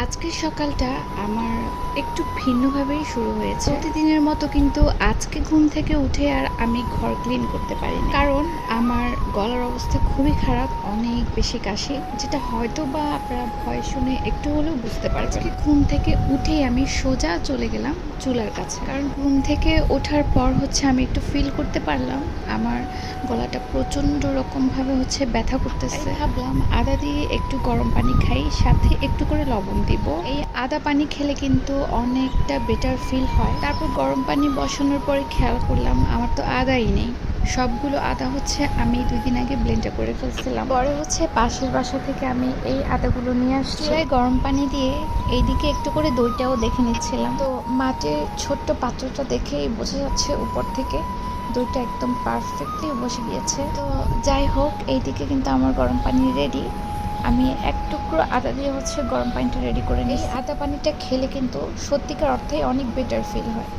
আজকের সকালটা আমার একটু ভিন্নভাবেই শুরু হয়েছে। প্রতিদিনের মতো কিন্তু আজকে ঘুম থেকে উঠে আর আমি ঘর ক্লিন করতে পারিনি, কারণ আমার গলার অবস্থা খুবই খারাপ, অনেক বেশি কাশি, যেটা হয়তো বা আপনারা ভয় শুনে একটু হলেও বুঝতে পারবেন। আজকে ঘুম থেকে উঠেই আমি সোজা চলে গেলাম চুলার কাছে, কারণ ঘুম থেকে ওঠার পর আমি একটু ফিল করতে পারলাম আমার গলাটা প্রচণ্ড রকমভাবে ব্যথা করতেছে। ভাবলাম আদা দিয়ে একটু গরম পানি খাই, সাথে একটু করে লবণ দিব। এই আদা পানি খেলে কিন্তু অনেকটা বেটার ফিল হয়। তারপর গরম পানি বসানোর পরে খেয়াল করলাম আমার তো আদাই নেই। সবগুলো আদা আমি 2 দিন আগে ব্লেন্ডার করে ফেলছিলাম। পরে পাশের বাসা থেকে আমি এই আদাগুলো নিয়ে আসছি। গরম পানি দিয়ে এইদিকে একটু করে দইটাও দেখে নিচ্ছিলাম। তো মাটির ছোট্ট পাত্রটা দেখেই বোঝা যাচ্ছে উপর থেকে দইটা একদম পারফেক্টলি বসে গিয়েছে। তো যাই হোক, এইদিকে কিন্তু আমার গরম পানি রেডি। আমি এক টুকরো আদা দিয়ে গরম পানিটা রেডি করে নিই। এই আদা পানিটা খেলে কিন্তু সত্যিকার অর্থে অনেক বেটার ফিল হয়।